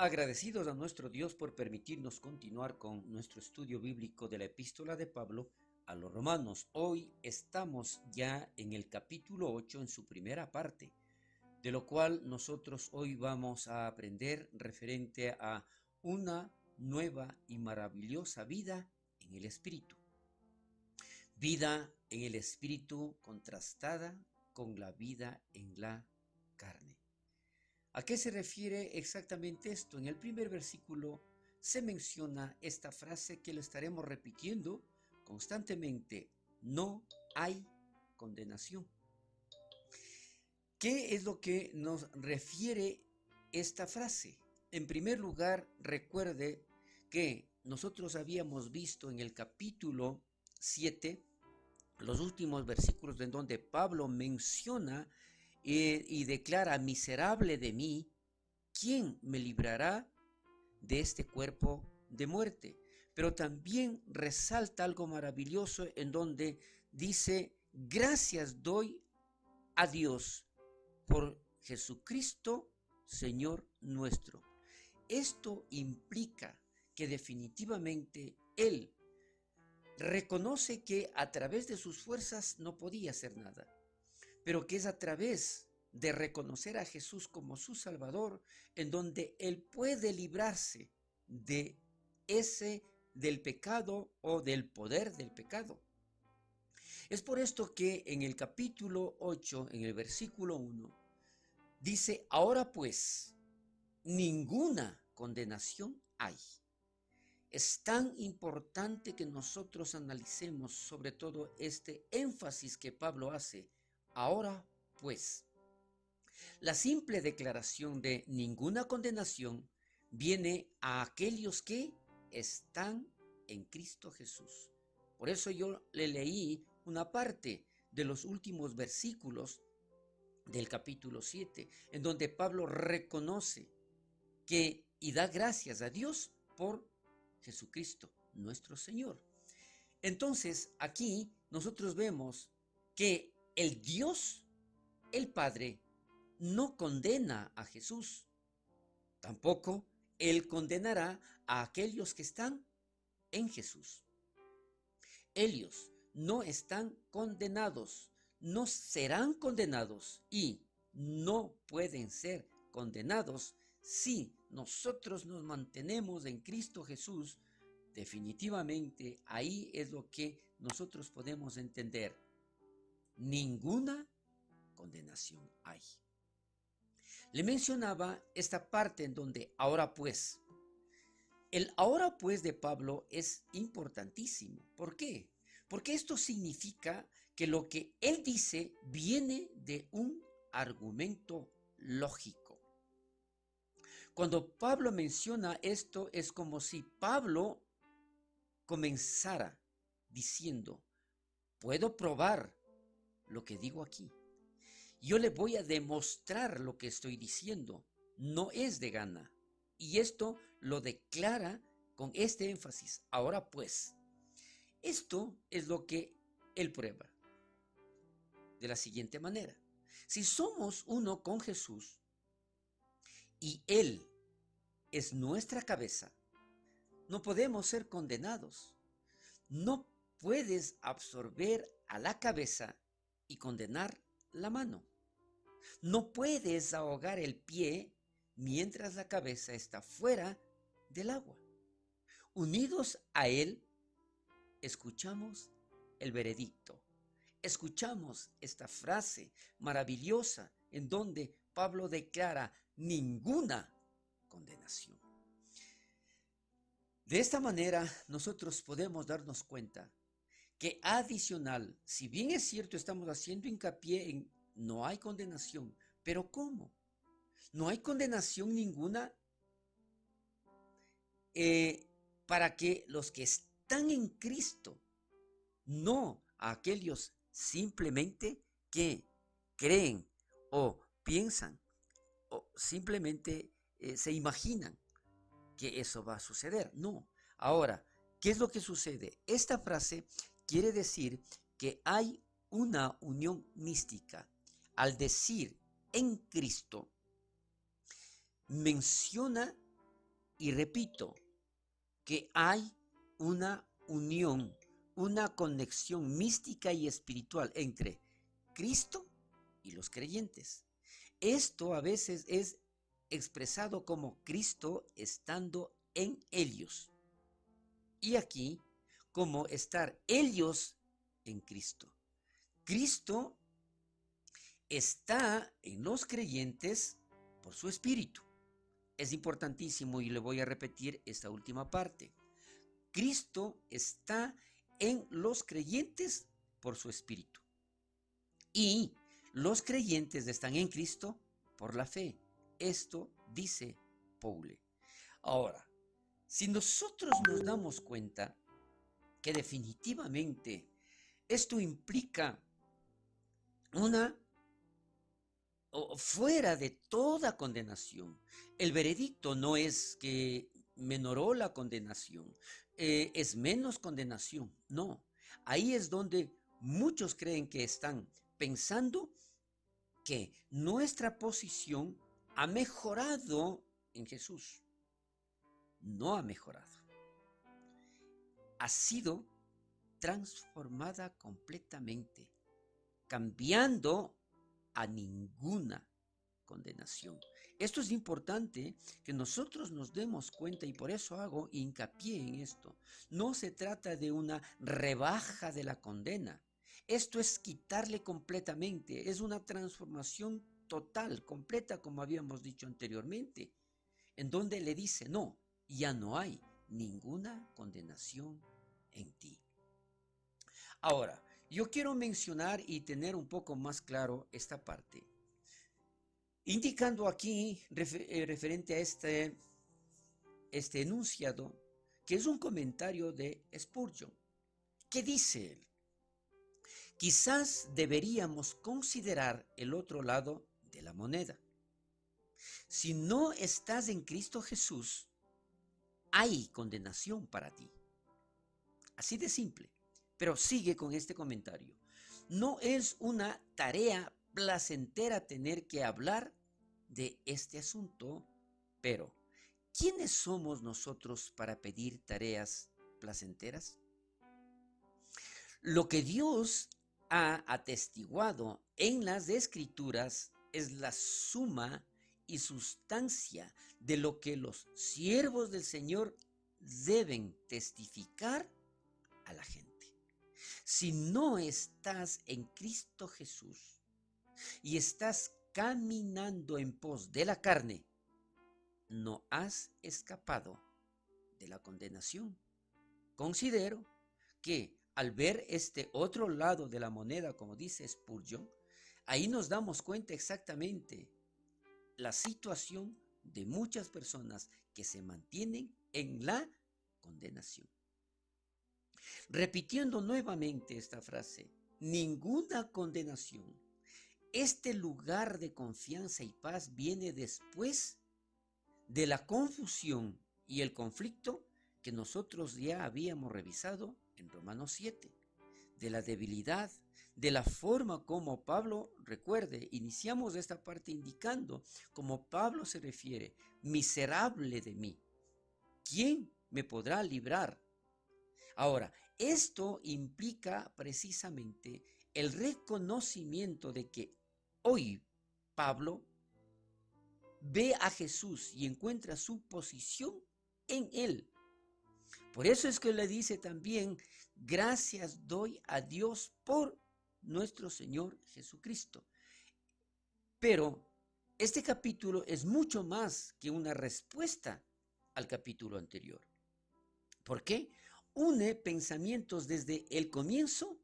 Agradecidos a nuestro Dios por permitirnos continuar con nuestro estudio bíblico de la epístola de Pablo a los romanos. Hoy estamos ya en el capítulo 8 en su primera parte, de lo cual nosotros hoy vamos a aprender referente a una nueva y maravillosa vida en el Espíritu. Vida en el Espíritu contrastada con la vida en la carne. ¿A qué se refiere exactamente esto? En el primer versículo se menciona esta frase que lo estaremos repitiendo constantemente: no hay condenación. ¿Qué es lo que nos refiere esta frase? En primer lugar, recuerde que nosotros habíamos visto en el capítulo 7 los últimos versículos en donde Pablo menciona y declara: miserable de mí, ¿quién me librará de este cuerpo de muerte? Pero también resalta algo maravilloso en donde dice: gracias doy a Dios por Jesucristo, Señor nuestro. Esto implica que definitivamente Él reconoce que a través de sus fuerzas no podía hacer nada, pero que es a través de reconocer a Jesús como su Salvador en donde Él puede librarse de del pecado o del poder del pecado. Es por esto que en el capítulo 8, en el versículo 1, dice: ahora pues, ninguna condenación hay. Es tan importante que nosotros analicemos sobre todo este énfasis que Pablo hace. Ahora pues, la simple declaración de ninguna condenación viene a aquellos que están en Cristo Jesús. Por eso yo le leí una parte de los últimos versículos del capítulo 7, en donde Pablo reconoce que y da gracias a Dios por Jesucristo, nuestro Señor. Entonces, aquí nosotros vemos que el Dios, el Padre, no condena a Jesús. Tampoco Él condenará a aquellos que están en Jesús. Ellos no están condenados, no serán condenados y no pueden ser condenados si nosotros nos mantenemos en Cristo Jesús. Definitivamente ahí es lo que nosotros podemos entender. Ninguna condenación hay. Le mencionaba esta parte en donde ahora pues. El ahora pues de Pablo es importantísimo. ¿Por qué? Porque esto significa que lo que él dice viene de un argumento lógico. Cuando Pablo menciona esto, es como si Pablo comenzara diciendo: puedo probar lo que digo aquí. Yo le voy a demostrar lo que estoy diciendo. No es de gana. Y esto lo declara con este énfasis. Ahora pues, esto es lo que él prueba. De la siguiente manera: si somos uno con Jesús y Él es nuestra cabeza, no podemos ser condenados. No puedes absorber a la cabeza y condenar la mano. No puedes ahogar el pie mientras la cabeza está fuera del agua. Unidos a Él, escuchamos el veredicto. Escuchamos esta frase maravillosa en donde Pablo declara: ninguna condenación. De esta manera, nosotros podemos darnos cuenta que adicional, si bien es cierto, estamos haciendo hincapié en no hay condenación, pero ¿cómo? No hay condenación ninguna para que los que están en Cristo, no a aquellos simplemente que creen o piensan o simplemente se imaginan que eso va a suceder. No. Ahora, ¿qué es lo que sucede? Esta frase quiere decir que hay una unión mística. Al decir en Cristo, menciona Y repito, que hay una unión, una conexión mística y espiritual entre Cristo y los creyentes. Esto a veces es expresado como Cristo estando en ellos. Y aquí, como estar ellos en Cristo. Cristo está en los creyentes por su espíritu. Es importantísimo y le voy a repetir esta última parte. Cristo está en los creyentes por su espíritu. Y los creyentes están en Cristo por la fe. Esto dice Paul. Ahora, si nosotros nos damos cuenta que definitivamente esto implica una fuera de toda condenación. El veredicto no es que menoró la condenación, es menos condenación. No, ahí es donde muchos creen que están pensando que nuestra posición ha mejorado en Jesús. No ha mejorado. Ha sido transformada completamente, cambiando a ninguna condenación. Esto es importante que nosotros nos demos cuenta y por eso hago hincapié en esto. No se trata de una rebaja de la condena. Esto es quitarle completamente, es una transformación total, completa, como habíamos dicho anteriormente, en donde le dice, no, ya no hay ninguna condenación en ti. Ahora, yo quiero mencionar y tener un poco más claro esta parte, indicando aquí referente a este enunciado, que es un comentario de Spurgeon. ¿Qué dice él? Quizás deberíamos considerar el otro lado de la moneda. Si no estás en Cristo Jesús, hay condenación para ti. Así de simple. Pero sigue con este comentario. No es una tarea placentera tener que hablar de este asunto, pero ¿quiénes somos nosotros para pedir tareas placenteras? Lo que Dios ha atestiguado en las Escrituras es la suma y sustancia de lo que los siervos del Señor deben testificar a la gente. Si no estás en Cristo Jesús y estás caminando en pos de la carne, no has escapado de la condenación. Considero que al ver este otro lado de la moneda, como dice Spurgeon, ahí nos damos cuenta exactamente la situación de muchas personas que se mantienen en la condenación. Repitiendo nuevamente esta frase, ninguna condenación. Este lugar de confianza y paz viene después de la confusión y el conflicto que nosotros ya habíamos revisado en Romanos 7, de la debilidad, de la forma como Pablo, recuerde, iniciamos esta parte indicando como Pablo se refiere, miserable de mí, ¿quién me podrá librar? Ahora, esto implica precisamente el reconocimiento de que hoy Pablo ve a Jesús y encuentra su posición en él. Por eso es que le dice también, gracias doy a Dios por nuestro Señor Jesucristo. Pero este capítulo es mucho más que una respuesta al capítulo anterior. ¿Por qué? Une pensamientos desde el comienzo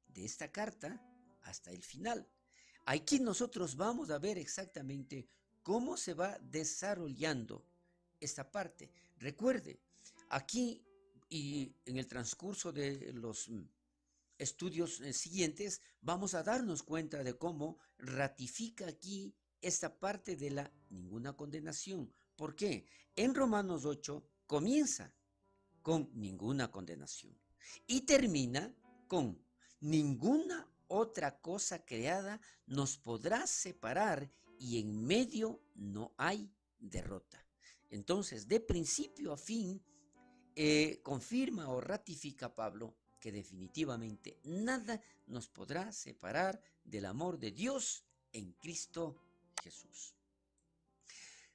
de esta carta hasta el final. Aquí nosotros vamos a ver exactamente cómo se va desarrollando esta parte. Recuerde, aquí y en el transcurso de los estudios siguientes vamos a darnos cuenta de cómo ratifica aquí esta parte de la ninguna condenación. ¿Por qué? En Romanos 8 comienza con ninguna condenación y termina con ninguna otra cosa creada nos podrá separar y en medio no hay derrota. Entonces, de principio a fin, confirma o ratifica Pablo que definitivamente nada nos podrá separar del amor de Dios en Cristo Jesús.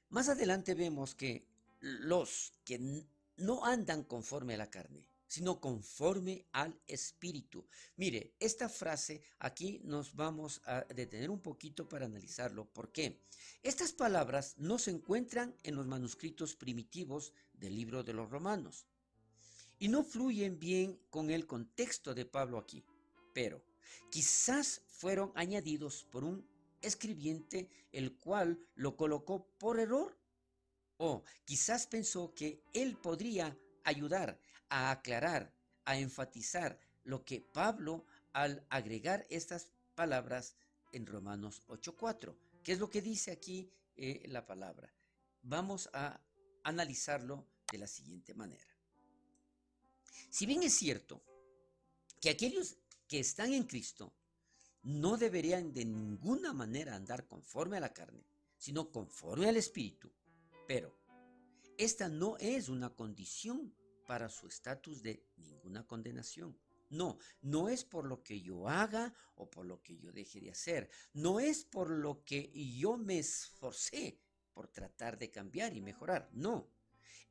Más adelante vemos que los que no andan conforme a la carne, sino conforme al Espíritu. Mire, esta frase aquí nos vamos a detener un poquito para analizarlo. ¿Por qué? Estas palabras no se encuentran en los manuscritos primitivos del libro de los Romanos y no fluyen bien con el contexto de Pablo aquí, pero quizás fueron añadidos por un escribiente el cual lo colocó por error, o quizás pensó que él podría ayudar a aclarar, a enfatizar lo que Pablo al agregar estas palabras en Romanos 8:4. ¿Qué es lo que dice aquí la palabra? Vamos a analizarlo de la siguiente manera. Si bien es cierto que aquellos que están en Cristo no deberían de ninguna manera andar conforme a la carne, sino conforme al Espíritu, pero esta no es una condición para su estatus de ninguna condenación. No, no es por lo que yo haga o por lo que yo deje de hacer. No es por lo que yo me esforcé por tratar de cambiar y mejorar. No.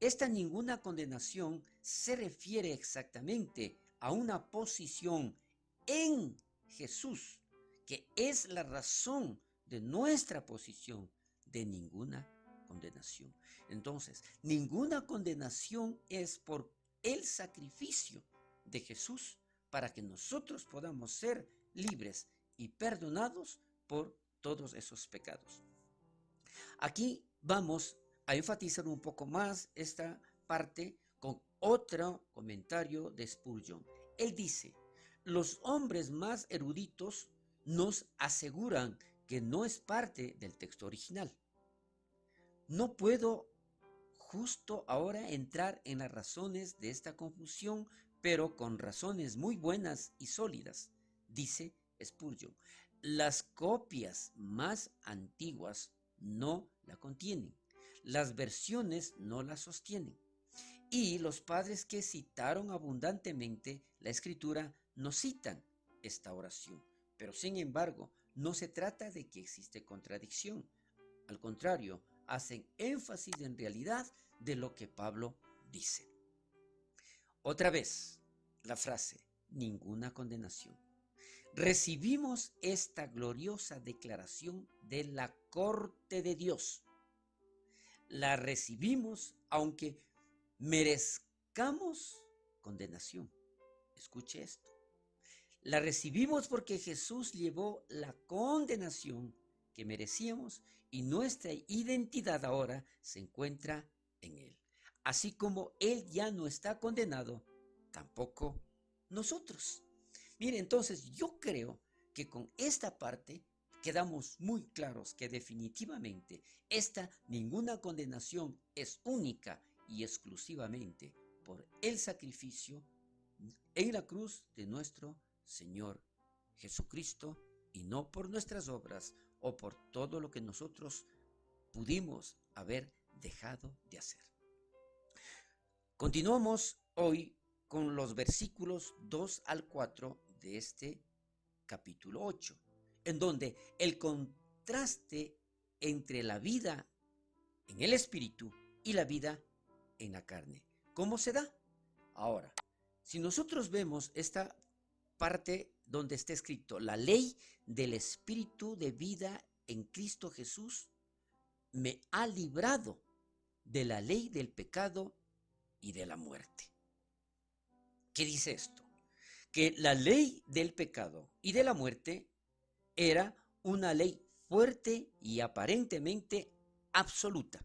Esta ninguna condenación se refiere exactamente a una posición en Jesús, que es la razón de nuestra posición de ninguna condenación. Entonces, ninguna condenación es por el sacrificio de Jesús para que nosotros podamos ser libres y perdonados por todos esos pecados. Aquí vamos a enfatizar un poco más esta parte con otro comentario de Spurgeon. Él dice, los hombres más eruditos nos aseguran que no es parte del texto original. No puedo justo ahora entrar en las razones de esta confusión, pero con razones muy buenas y sólidas, dice Spurgeon. Las copias más antiguas no la contienen, las versiones no la sostienen, y los padres que citaron abundantemente la escritura no citan esta oración. Pero sin embargo, no se trata de que existe contradicción. Al contrario, hacen énfasis en realidad de lo que Pablo dice. Otra vez, la frase, ninguna condenación. Recibimos esta gloriosa declaración de la corte de Dios. La recibimos aunque merezcamos condenación. Escuche esto. La recibimos porque Jesús llevó la condenación que merecíamos y nuestra identidad ahora se encuentra en Él. Así como Él ya no está condenado, tampoco nosotros. Mire, entonces yo creo que con esta parte quedamos muy claros que definitivamente esta ninguna condenación es única y exclusivamente por el sacrificio en la cruz de nuestro Señor Jesucristo y no por nuestras obras o por todo lo que nosotros pudimos haber dejado de hacer. Continuamos hoy con los versículos 2 al 4 de este capítulo 8, en donde el contraste entre la vida en el espíritu y la vida en la carne. ¿Cómo se da? Ahora, si nosotros vemos esta parte donde está escrito, la ley del espíritu de vida en Cristo Jesús me ha librado de la ley del pecado y de la muerte. ¿Qué dice esto? Que la ley del pecado y de la muerte era una ley fuerte y aparentemente absoluta.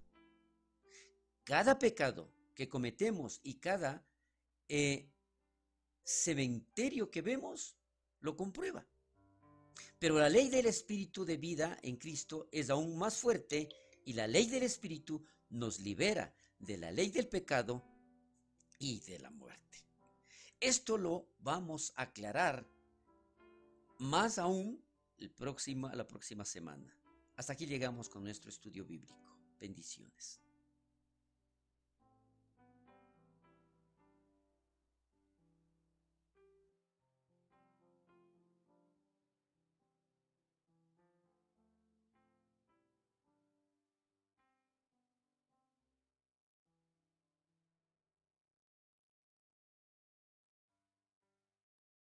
Cada pecado que cometemos y cada cementerio que vemos lo comprueba. Pero la ley del espíritu de vida en Cristo es aún más fuerte y la ley del espíritu nos libera de la ley del pecado y de la muerte. Esto lo vamos a aclarar más aún la próxima semana. Hasta aquí llegamos con nuestro estudio bíblico. Bendiciones.